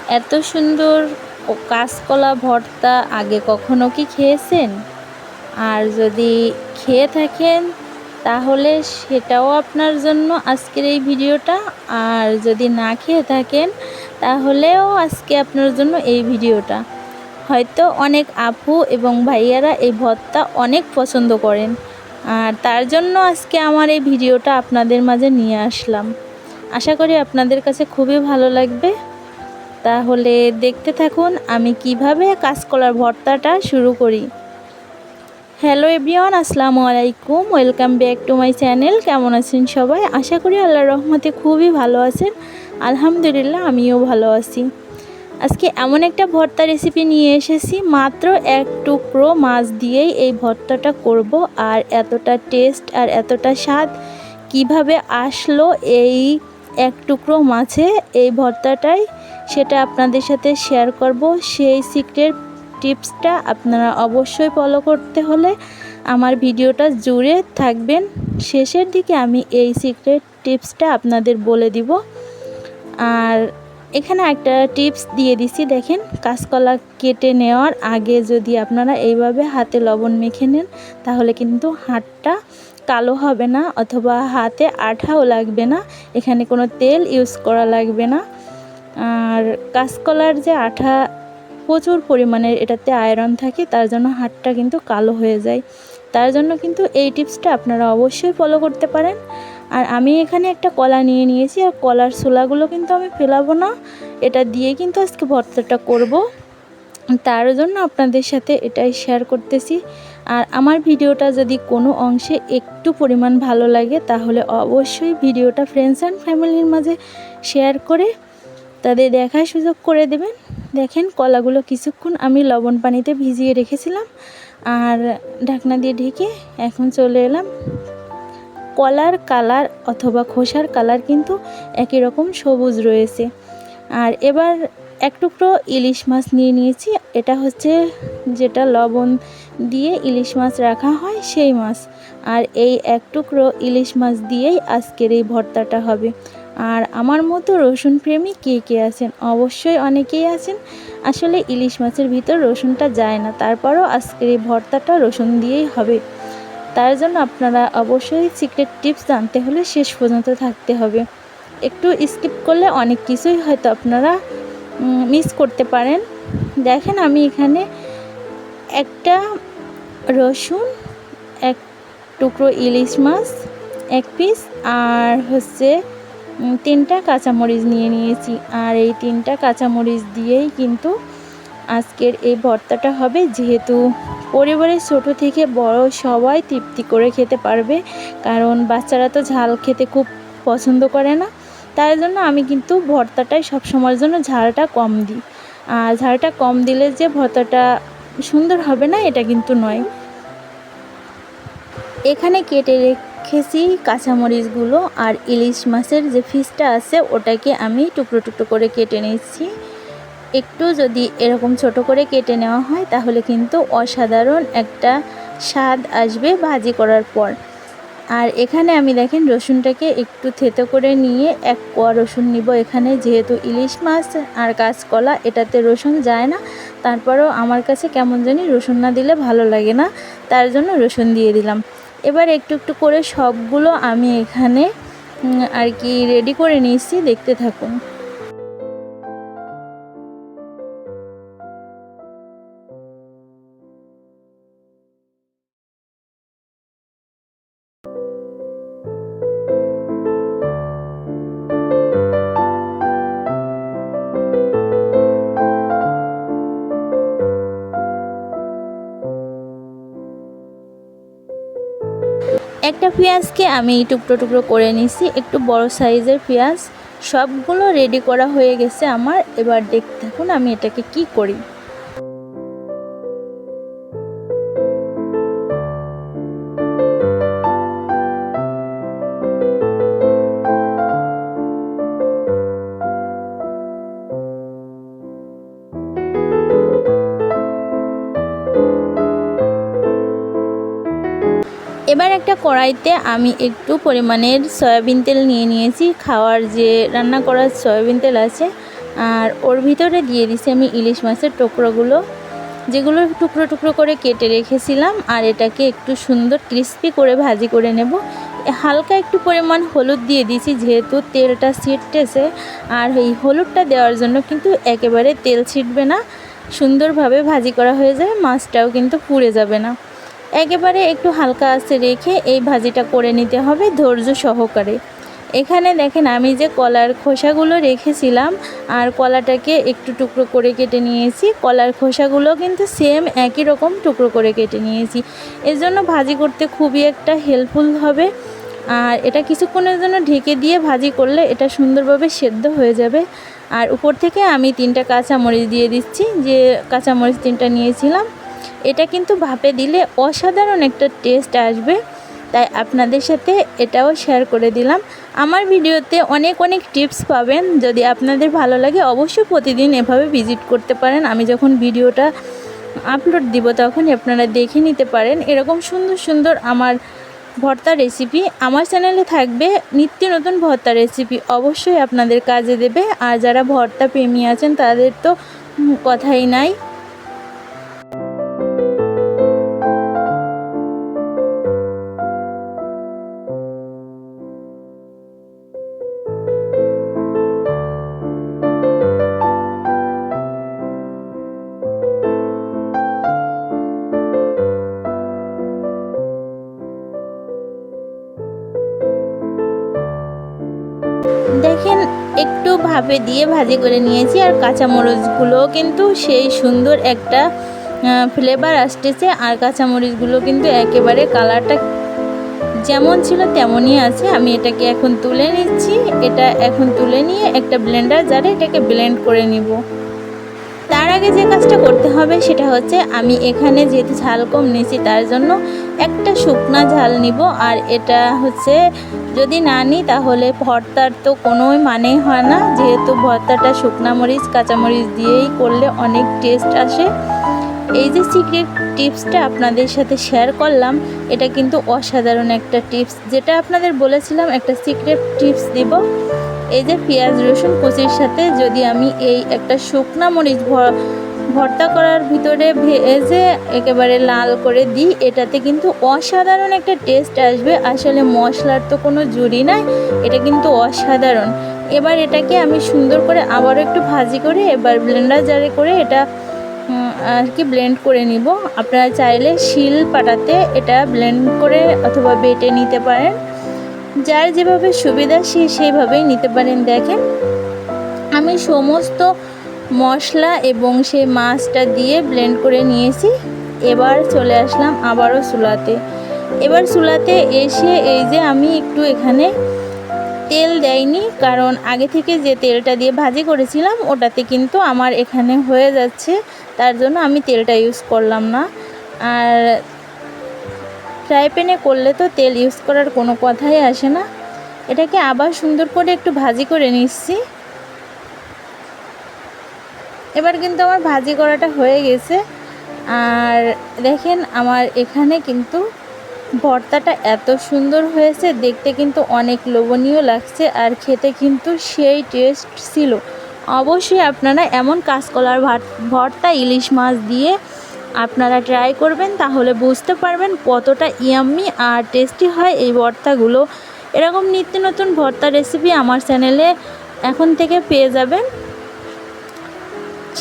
এত সুন্দর কাঁচকলা ভর্তা আগে কখনো কি খেয়েছেন? আর যদি খেয়ে থাকেন তাহলে সেটাও আপনার জন্য আজকের এই ভিডিওটা। আর যদি না খেয়ে থাকেন তাহলেও আজকে আপনার জন্য এই ভিডিওটা। হয়তো অনেক আপু এবং ভাইয়ারা এই ভর্তা অনেক পছন্দ করেন, আর তার জন্য আজকে আমার এই ভিডিওটা আপনাদের মাঝে নিয়ে আসলাম। আশা করি আপনাদের কাছে খুবই ভালো লাগবে। তাহলে দেখতে থাকুন আমি কিভাবে কাঁচকলার ভর্তাটা শুরু করি। হ্যালো এভরিওয়ান, আসসালামু আলাইকুম, welcome back to my channel. কেমন আছেন সবাই? আশা করি আল্লাহর রহমতে খুবই ভালো আছেন। আলহামদুলিল্লাহ, আমিও ভালো আছি। আজকে এমন একটা ভর্তা রেসিপি নিয়ে এসেছি, মাত্র এক টুকরো মাছ দিয়েই এই ভর্তাটা করব। আর এতটা টেস্ট আর এতটা স্বাদ কিভাবে আসলো এই এক টুকরো মাছে এই ভর্তাটাই, সেটা আপনাদের সাথে শেয়ার করব। সেই সিক্রেট টিপসটা আপনারা অবশ্যই ফলো করতে হলে আমার ভিডিওটা জুড়ে থাকবেন। শেষের দিকে আমি এই সিক্রেট টিপসটা আপনাদের বলে দিব। আর এখানে একটা টিপস দিয়ে দিছি, দেখেন, কাঁচকলা কেটে নেওয়ার আগে যদি আপনারা এইভাবে হাতে লবণ মেখে নেন তাহলে কিন্তু হাতটা কালো হবে না, অথবা হাতে আঠাও লাগবে না। এখানে কোনো তেল ইউজ করা লাগবে না। আর কাঁচকলার যে আঠা প্রচুর পরিমাণের এটাতে আয়রন থাকে, তার জন্য হাতটা কিন্তু কালো হয়ে যায়। তার জন্য কিন্তু এই টিপসটা আপনারা অবশ্যই ফলো করতে পারেন। আর আমি এখানে একটা কলা নিয়ে নিয়েছি, আর কলার ছোলাগুলো কিন্তু আমি ফেলাবো না, এটা দিয়ে কিন্তু আজকে ভর্তাটা করব। তার জন্য আপনাদের সাথে এটাই শেয়ার করতেছি। আর আমার ভিডিওটা যদি কোনো অংশে একটু পরিমাণ ভালো লাগে তাহলে অবশ্যই ভিডিওটা ফ্রেন্ডস অ্যান্ড ফ্যামিলির মাঝে শেয়ার করে তাদের দেখার সুযোগ করে দেবেন। দেখেন, কলাগুলো কিছুক্ষণ আমি লবণ পানিতে ভিজিয়ে রেখেছিলাম, আর ঢাকনা দিয়ে ঢেকে এখন চলে এলাম। কলার কালার অথবা খোসার কালার কিন্তু একই রকম সবুজ রয়েছে। আর এবার এক টুকরো ইলিশ মাছ নিয়ে নিয়েছি, এটা হচ্ছে যেটা লবণ দিয়ে ইলিশ মাছ রাখা হয় সেই মাছ। আর এই এক টুকরো ইলিশ মাছ দিয়েই আজকের এই ভর্তাটা হবে। আর আমার মতো রসুন প্রেমী কে কে আছেন? অবশ্যই অনেকেই আছেন। আসলে ইলিশ মাছের ভিতর রসুনটা যায় না, তারপরও আজকের এই ভর্তাটা রসুন দিয়েই হবে। তার জন্য আপনারা অবশ্যই সিক্রেট টিপস জানতে হলে শেষ পর্যন্ত থাকতে হবে। একটু স্কিপ করলে অনেক কিছুই হয়তো আপনারা মিস করতে পারেন। দেখেন, আমি এখানে একটা রসুন, এক টুকরো ইলিশ মাছ, এক পিস, আর হচ্ছে 3টা কাঁচামরিচ নিয়ে নিয়েছি। আর এই 3টা কাঁচামরিচ দিয়েই কিন্তু আজকের এই ভর্তাটা হবে। যেহেতু পরিবারের ছোট থেকে বড় সবাই তৃপ্তি করে খেতে পারবে, কারণ বাচ্চারা তো ঝাল খেতে খুব পছন্দ করে না। তার জন্য আমি কিন্তু ভর্তাটায় সবসময়ের জন্য ঝালটা কম দিই। আর ঝালটা কম দিলে যে ভর্তাটা সুন্দর হবে না এটা কিন্তু নয়। এখানে কেটে রেখেছি কাঁচামরিচগুলো, আর ইলিশ মাছের যে ফিসটা আছে ওটাকে আমি টুকরো টুকরো করে কেটে নিচ্ছি। একটু যদি এরকম ছোট করে কেটে নেওয়া হয় তাহলে কিন্তু অসাধারণ একটা স্বাদ আসবে ভাজি করার পর। আর এখানে আমি দেখেন রসুনটাকে একটু থেতো করে নিয়ে এক কোয়া রসুন নিব এখানে। যেহেতু ইলিশ মাছ আর কাঁচকলা এটাতে রসুন যায় না, তারপরেও আমার কাছে কেমন জানি রসুন না দিলে ভালো লাগে না, তার জন্য রসুন দিয়ে দিলাম। এবার একটু একটু করে সবগুলো আমি এখানে আর কি রেডি করে নিয়েছি, দেখতে থাকুন। একটা পেঁয়াজকে আমি টুকরো টুকরো করে নিছি, একটু বড় সাইজের পেঁয়াজ। সবগুলো রেডি করা হয়ে গেছে আমার। এবার দেখতে থাকুন আমি এটাকে কি করি। এবার একটা কড়াইতে আমি একটু পরিমাণের সয়াবিন তেল নিয়ে নিয়েছি। খাওয়ার যে রান্না করার সয়াবিন তেল আছে আর ওর ভিতরে দিয়ে দিছি আমি ইলিশ মাছের টুকরোগুলো, যেগুলো টুকরো টুকরো করে কেটে রেখেছিলাম। আর এটাকে একটু সুন্দর ক্রিস্পি করে ভাজি করে নেব। হালকা একটু পরিমাণ হলুদ দিয়ে দিয়েছি, যেহেতু তেলটা ছিটতেছে। আর এই হলুদটা দেওয়ার জন্য কিন্তু একেবারে তেল ছিটবে না, সুন্দরভাবে ভাজি করা হয়ে যায়, মাছটাও কিন্তু পুড়ে যাবে না। একেবারে একটু হালকা আঁচে রেখে এই ভাজিটা করে নিতে হবে ধৈর্য সহকারে। এখানে দেখেন আমি যে কলার খোসাগুলো রেখেছিলাম আর কলাটাকে একটু টুকরো করে কেটে নিয়েছি। কলার খোসাগুলো কিন্তু সেম একই রকম টুকরো করে কেটে নিয়েছি। এর জন্য ভাজি করতে খুবই একটা হেল্পফুল হবে। আর এটা কিছুক্ষণের জন্য ঢেকে দিয়ে ভাজি করলে এটা সুন্দরভাবে সেদ্ধ হয়ে যাবে। আর উপর থেকে আমি 3টা কাঁচামরিচ দিয়ে দিচ্ছি, যে কাঁচামরিচ 3টা নিয়েছিলাম। এটা কিন্তু ভাপে দিলে অসাধারণ একটা টেস্ট আসবে, তাই আপনাদের সাথে এটাও শেয়ার করে দিলাম। আমার ভিডিওতে অনেক অনেক টিপস পাবেন, যদি আপনাদের ভালো লাগে অবশ্যই প্রতিদিন এভাবে ভিজিট করতে পারেন। আমি যখন ভিডিওটা আপলোড দিব তখনই আপনারা দেখে নিতে পারেন। এরকম সুন্দর সুন্দর আমার ভর্তা রেসিপি আমার চ্যানেলে থাকবে, নিত্য নতুন ভর্তা রেসিপি অবশ্যই আপনাদের কাজে দেবে। আর যারা ভর্তা প্রেমী আছেন তাদের তো কথাই নাই। দেখেন একটু ভাপে দিয়ে ভাজি করে নিয়েছি। আর কাঁচামরিচগুলো কিন্তু সেই সুন্দর একটা ফ্লেভার আসতেছে। আর কাঁচামরিচগুলো কিন্তু একেবারে কালারটা যেমন ছিল তেমনই আছে। আমি এটাকে এখন তুলে নিচ্ছি। এটা এখন তুলে নিয়ে একটা ব্লেন্ডার জারে এটাকে ব্লেন্ড করে নিব। তার আগে যে কাজটা করতে হবে সেটা হচ্ছে, আমি এখানে যেহেতু ঝাল কম নিয়েছি তার জন্য একটা শুকনা ঝাল নিব। আর এটা হচ্ছে যদি না নিই তাহলে ভর্তার তো কোনোই মানেই হয় না, যেহেতু ভর্তাটা শুকনা মরিচ কাঁচামরিচ দিয়েই করলে অনেক টেস্ট আসে। এই যে সিক্রেট টিপসটা আপনাদের সাথে শেয়ার করলাম, এটা কিন্তু অসাধারণ একটা টিপস, যেটা আপনাদের বলেছিলাম একটা সিক্রেট টিপস দিব। এই যে পেঁয়াজ রসুন কুচির সাথে যদি আমি এই একটা শুকনা মরিচ ভর্তা করার ভিতরে ভেজে একেবারে লাল করে দিই, এটাতে কিন্তু অসাধারণ একটা টেস্ট আসবে। আসলে মশলার তো কোনো জুড়ি নাই, এটা কিন্তু অসাধারণ। এবার এটাকে আমি সুন্দর করে আবারও একটু ভাজি করে এবার ব্লেন্ডার জারে করে এটা আর কি ব্লেন্ড করে নিব। আপনারা চাইলে শিল পাটাতে এটা ব্লেন্ড করে অথবা বেটে নিতে পারেন, যার যেভাবে সুবিধা সেইভাবেই নিতে পারেন। দেখেন আমি সমস্ত মশলা এবং সেই মাছটা দিয়ে ব্লেন্ড করে নিয়েছি। এবার চলে আসলাম আবারও চুলাতে। এবার চুলাতে এসে এই যে আমি একটু এখানে তেল দেয়নি, কারণ আগে থেকে যে তেলটা দিয়ে ভাজি করেছিলাম ওটাতে কিন্তু আমার এখানে হয়ে যাচ্ছে, তার জন্য আমি তেলটা ইউজ করলাম না। আর ফ্রাই প্যানে করলে তো তেল ইউজ করার কোনো কথাই আসে না। এটাকে আবার সুন্দর করে একটু ভাজি করে নিচ্ছি। এবার কিন্তু আমার ভাজি করাটা হয়ে গেছে। আর দেখেন আমার এখানে কিন্তু ভর্তাটা এত সুন্দর হয়েছে, দেখতে কিন্তু অনেক লোভনীয় লাগছে আর খেতে কিন্তু সেই টেস্ট ছিল। অবশ্যই আপনারা এমন কাঁচকলার ভর্তা ইলিশ মাছ দিয়ে আপনারা ট্রাই করবেন, তাহলে বুঝতে পারবেন কতটা ইয়াম্মি আর টেস্টি হয় এই ভর্তাগুলো। এরকম নিত্য নতুন ভর্তা রেসিপি আমার চ্যানেলে এখন থেকে পেয়ে যাবেন।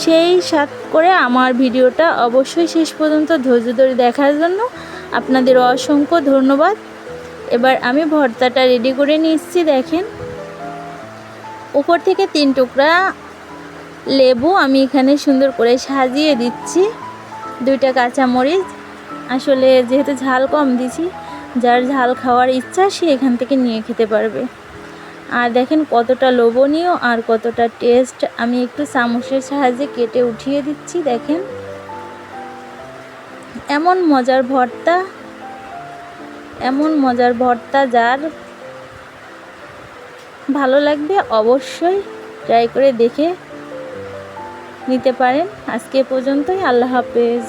সেই সাথে করে আমার ভিডিওটা অবশ্যই শেষ পর্যন্ত ধৈর্য ধরে দেখার জন্য আপনাদের অসংখ্য ধন্যবাদ। এবার আমি ভর্তাটা রেডি করে নিচ্ছি। দেখেন উপর থেকে 3 টুকরা লেবু আমি এখানে সুন্দর করে সাজিয়ে দিচ্ছি, 2টা কাঁচামরিচ। আসলে যেহেতু ঝাল কম দিছি, যার ঝাল খাওয়ার ইচ্ছা সে এখান থেকে নিয়ে খেতে পারবে। আর দেখেন কতটা লোভনীয় আর কতটা টেস্ট। আমি একটু চামচের সাহায্যে কেটে উঠিয়ে দিচ্ছি। দেখেন এমন মজার ভর্তা যার ভালো লাগবে অবশ্যই ট্রাই করে দেখে নিতে পারেন। আজকে পর্যন্তই, আল্লাহ হাফেজ।